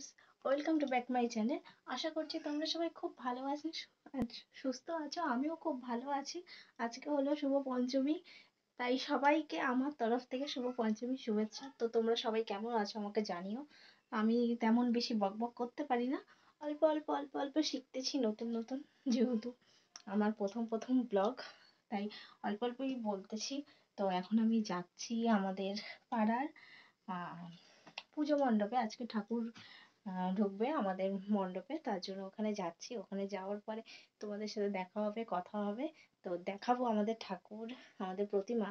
Guys, welcome to back my channel. আশা করছি তোমরা সবাই খুব ভালো আছো আর সুস্থ আছো। আমিও খুব ভালো আছি। আজকে হলো শুভ পঞ্চমী, তাই সবাইকে আমার তরফ থেকে শুভ পঞ্চমীর শুভেচ্ছা। তো তোমরা সবাই কেমন আছো আমাকে জানিও। আমি তেমন বেশি বকবক করতে পারি না, অল্প অল্প অল্প অল্প শিখতেছি নতুন নতুন, যেহেতু আমার প্রথম প্রথম ব্লগ, তাই অল্প অল্পই বলতেছি। তো এখন আমি যাচ্ছি আমাদের পাড়ার পুজো মণ্ডপে। আজকে ঠাকুর ঢুকবে আমাদের মণ্ডপে, তার জন্য ওখানে যাচ্ছি। ওখানে যাওয়ার পরে তোমাদের সাথে দেখা হবে, কথা হবে। তো দেখাবো আমাদের ঠাকুর, আমাদের প্রতিমা,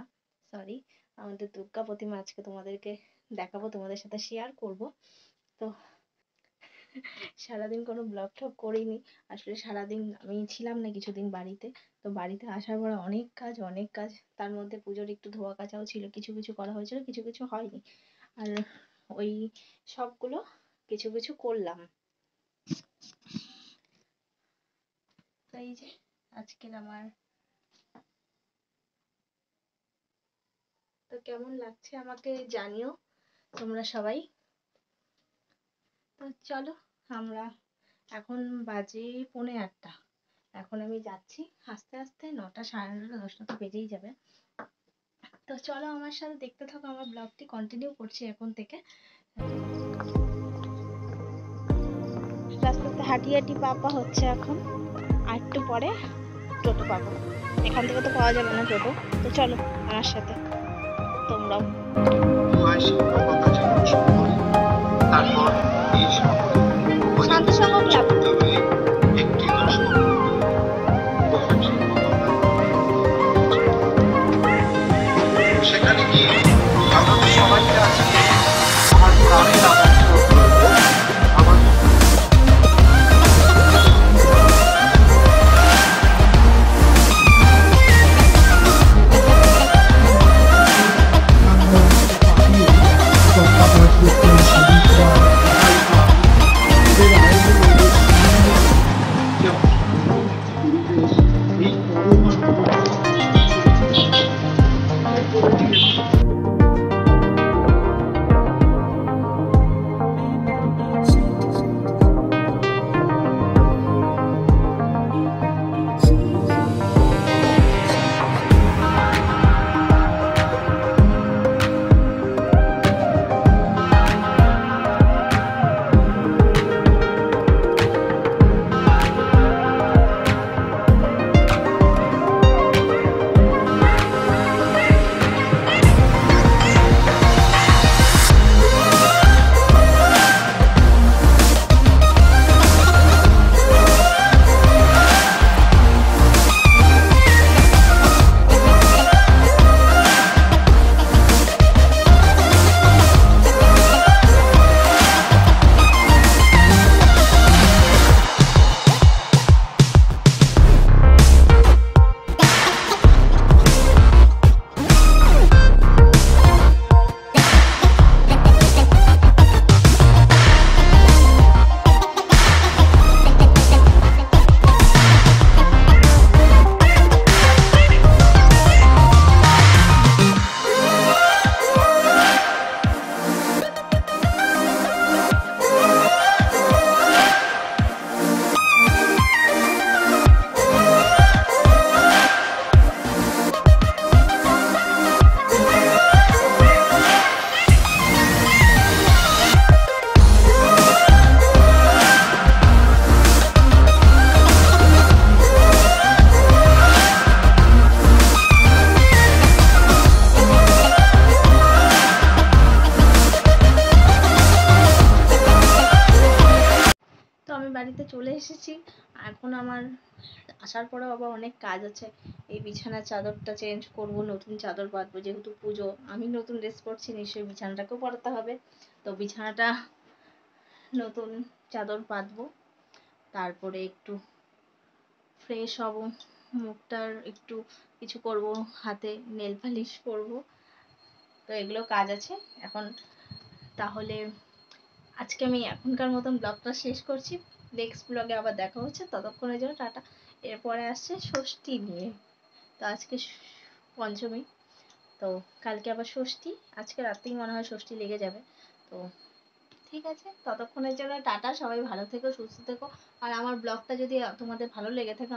সরি, আমাদের দুর্গা প্রতিমা আজকে তোমাদেরকে দেখাবো, তোমাদের সাথে শেয়ার করব। তো সারাদিন কোনো ব্লগ টগ করিনি আসলে। সারাদিন আমি ছিলাম না কিছুদিন বাড়িতে। তো বাড়িতে আসার পরে অনেক কাজ অনেক কাজ, তার মধ্যে পুজোর একটু ধোয়া কাচাও ছিল, কিছু কিছু করা হয়েছিল, কিছু কিছু হয়নি। আর ওই সবগুলো কিছু কিছু করলাম। তো এই যে আজকের আমার, তো কেমন লাগছে আমাকে জানিও তোমরা সবাই। তো চলো, আমরা এখন বাজে 8:45। এখন আমি যাচ্ছি আস্তে আস্তে, 9টা, 9:30, 10টা তো বেজেই যাবে। তো চলো আমার সাথে দেখতে থাকো, আমার ব্লগটি কন্টিনিউ করছি এখন থেকে। রাস্তাতে হাঁটি হাঁটি পাপা হচ্ছে এখন, আর একটু পরে টোটো পাবো। এখান থেকে তো পাওয়া যাবে না টোটো। তো চলো আমার সাথে তোমরাও। শান্ত সংঘ ক্লাব। সেখানে গিয়ে আমরা সবাইকে আজকে আমার প্রাণের আমন্ত্রণ করবো। বাড়িতে চলে এসেছি। এখন আমার আসার পরেও আবার অনেক কাজ আছে। এই বিছানার চাদরটা চেঞ্জ করব, নতুন চাদর পাতবো, যেহেতু পুজো, আমি নতুন ড্রেস পরছি, নিশ্চয়ই বিছানাটাকেও পরাতে হবে। তো বিছানাটা নতুন চাদর পাতবো, তারপরে একটু ফ্রেশ হব, মুখটার একটু কিছু করব, হাতে নেল পালিশ করব। তো এগুলো কাজ আছে এখন। তাহলে আজকে আমি এখনকার মতন ব্লগটা শেষ করছি। নেক্সট ব্লগে আবার দেখা হচ্ছে, ততক্ষণের জন্য টাটা। এরপরে আসছে ষষ্ঠী নিয়ে। তো আজকে পঞ্চমী, তো কালকে আবার ষষ্ঠী, আজকে রাতেই মনে হয় ষষ্ঠী লেগে যাবে। তো ঠিক আছে, ততক্ষণের জন্য টাটা, সবাই ভালো থেকো, সুস্থ থেকো। আর আমার ব্লগটা যদি তোমাদের ভালো লেগে থাকে,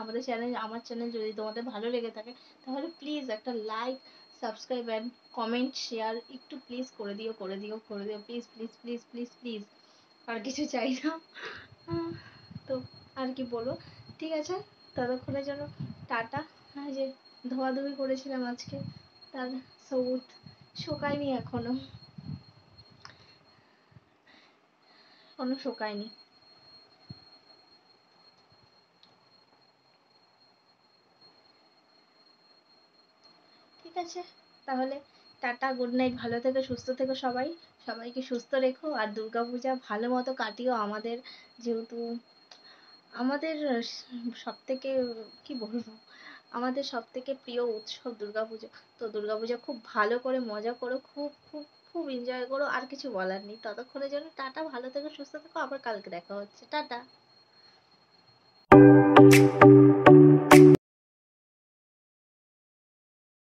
আমার চ্যানেল যদি তোমাদের ভালো লেগে থাকে, তাহলে প্লিজ একটা like, subscribe and comment, share একটু প্লিজ করে দিও, please please please please please. আর কিছু চাই না। তো আর কি বলবো, ঠিক আছে, ততক্ষণের জন্য টাটা। যে ধোয়াধুয়ি করেছিলাম আজকে, তার সবুজ শুকায়নি এখনো শুকায়নি। ঠিক আছে, তাহলে টাটা, গুড নাইট, ভালো থেকো, সুস্থ থেকো সবাই, সবাইকে সুস্থ রেখো। আর দুর্গাপূজা ভালো মতো কাটিও আমাদের, যেহেতু আমাদের সব থেকে, কি বলবো, আমাদের সব থেকে প্রিয় উৎসব দুর্গাপুজো। তো দুর্গাপূজা খুব ভালো করে মজা করো, খুব খুব খুব এনজয় করো, আর কিছু বলার নেই। ততক্ষণের জন্য টাটা, ভালো থেকো, সুস্থ থেকো, আবার কালকে দেখা হচ্ছে, টাটা।